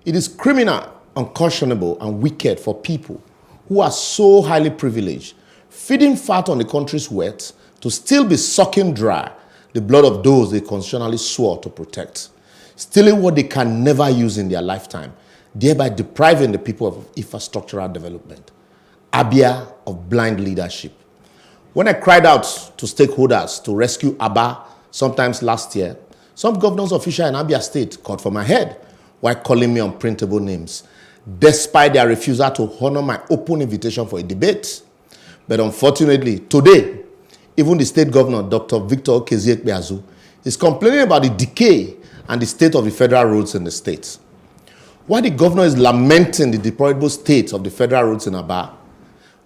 It is criminal, unconscionable, and wicked for people who are so highly privileged, feeding fat on the country's wealth, to still be sucking dry the blood of those they constitutionally swore to protect, stealing what they can never use in their lifetime, thereby depriving the people of infrastructural development. Abia of blind leadership. When I cried out to stakeholders to rescue Abia sometimes last year, some governors officials in Abia State called for my head while calling me unprintable names, despite their refusal to honor my open invitation for a debate. But unfortunately, today, even the state governor, Dr. Victor Okezie-Ikpeazu, is complaining about the decay and the state of the federal roads in the state. While the governor is lamenting the deplorable state of the federal roads in Abia,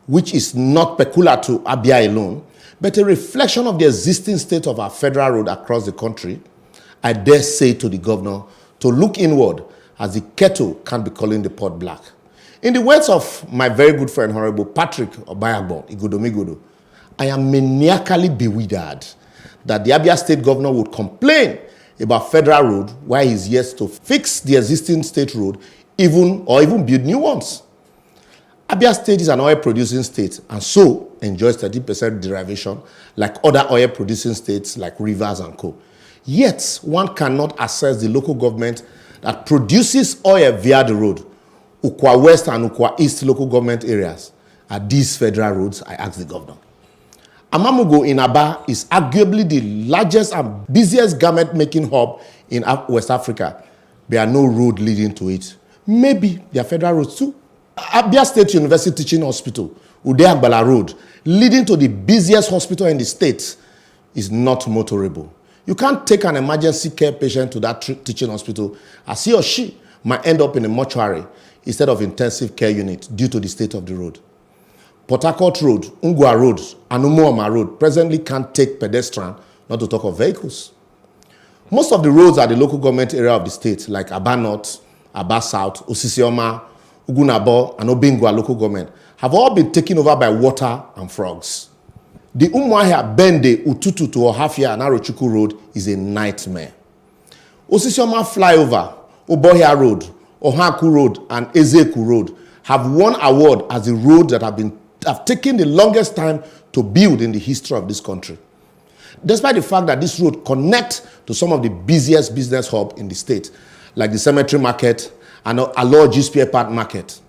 which is not peculiar to Abia alone, but a reflection of the existing state of our federal road across the country, I dare say to the governor to look inward, as the kettle can't be calling the pot black. In the words of my very good friend, Honorable Patrick Obayagbo Igodomigodo, I am maniacally bewildered that the Abia State governor would complain about federal road while he's yet to fix the existing state road, even build new ones. Abia State is an oil-producing state and so enjoys 30% derivation like other oil-producing states like Rivers and Co. Yet, one cannot assess the local government that produces oil via the road. Ukwa West and Ukwa East local government areas are these federal roads, I asked the governor. Amamugo in Abia is arguably the largest and busiest garment-making hub in West Africa. There are no road leading to it. Maybe there are federal roads too. Abia State University Teaching Hospital, Udeagbala Road, leading to the busiest hospital in the state, is not motorable. You can't take an emergency care patient to that teaching hospital as he or she might end up in a mortuary instead of intensive care unit due to the state of the road. Port Harcourt Road, Ungwa Road, and Umuoma Road presently can't take pedestrian, not to talk of vehicles. Most of the roads at the local government area of the state, like Aba North, Aba South, Osisioma, Ugunabo, and Obingwa local government, have all been taken over by water and frogs. The Umuahia, Bende, Ututu to Ohafia and Arochukwu Road is a nightmare. Osisioma Flyover, Obohia Road, Ohaku Road, and Ezeku Road have won award as the roads that have taken the longest time to build in the history of this country. Despite the fact that this road connects to some of the busiest business hubs in the state, like the Cemetery Market and Aloji Spare Part Market.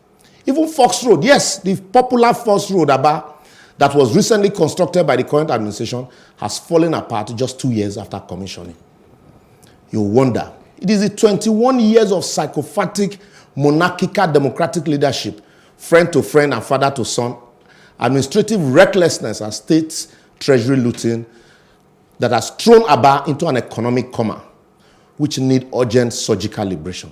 Even Fox Road, yes, the popular Fox Road, Aba, that was recently constructed by the current administration, has fallen apart just 2 years after commissioning. You wonder, it is the 21 years of psychopathic, monarchical democratic leadership, friend to friend and father to son, administrative recklessness and state treasury looting that has thrown Aba into an economic coma, which need urgent surgical liberation.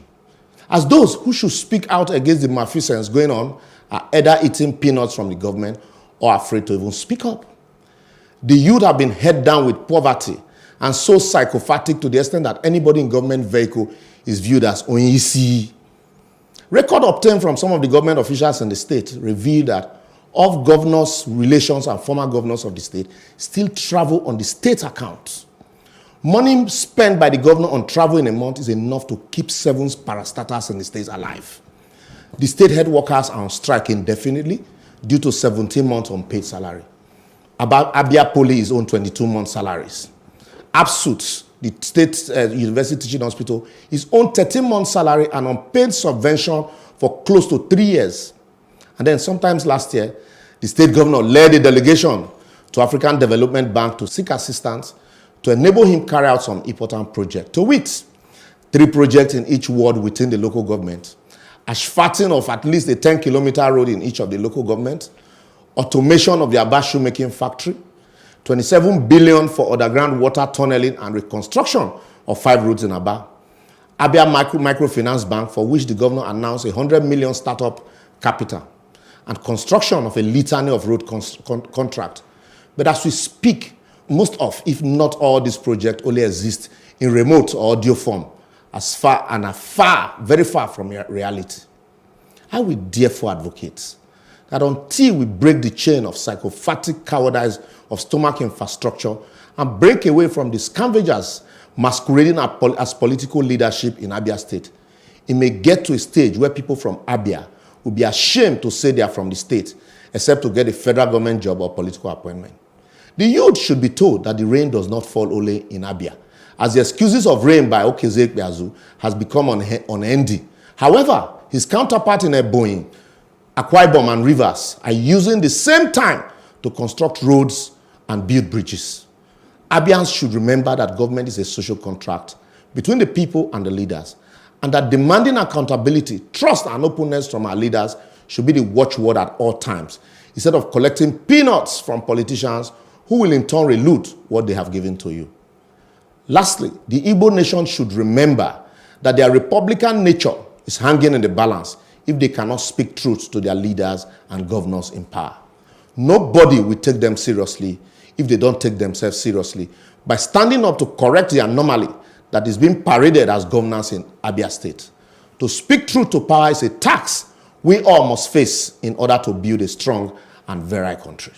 As those who should speak out against the malfeasance going on are either eating peanuts from the government or afraid to even speak up. The youth have been head down with poverty and so psychopathic to the extent that anybody in government vehicle is viewed as Onyisi. Record obtained from some of the government officials in the state reveal that of governors' relations and former governors of the state still travel on the state account. Money spent by the governor on travel in a month is enough to keep 7 parastatals in the state alive. The state head workers are on strike indefinitely due to 17 months unpaid salary. Abia Poly is on 22 months salaries. ABSUT, the state university teaching hospital, is on 13 months salary and unpaid subvention for close to 3 years. And then sometimes last year, the state governor led a delegation to African Development Bank to seek assistance to enable him carry out some important projects. To wit, 3 projects in each ward within the local government, asphalting of at least a 10-kilometer road in each of the local governments, automation of the Abba shoemaking factory, 27 billion for underground water tunneling and reconstruction of 5 roads in Abba, Abia Microfinance Bank, for which the governor announced 100 million startup capital, and construction of a litany of road contract. But as we speak, most of, if not all, these projects only exist in remote or audio form, as far and are far, very far from reality. I would therefore advocate that until we break the chain of psychopathic cowardice of stomach infrastructure and break away from the scavengers masquerading as political leadership in Abia State, it may get to a stage where people from Abia will be ashamed to say they are from the state, except to get a federal government job or political appointment. The youth should be told that the rain does not fall only in Abia, as the excuses of rain by Okezie Ikpeazu has become unending. However, his counterpart in Ebonyi, Akwa Ibom and Rivers are using the same time to construct roads and build bridges. Abians should remember that government is a social contract between the people and the leaders, and that demanding accountability, trust, and openness from our leaders should be the watchword at all times, instead of collecting peanuts from politicians who will in turn reloot what they have given to you. Lastly, the Igbo nation should remember that their republican nature is hanging in the balance if they cannot speak truth to their leaders and governors in power. Nobody will take them seriously if they don't take themselves seriously by standing up to correct the anomaly that is being paraded as governance in Abia State. To speak truth to power is a tax we all must face in order to build a strong and virile country.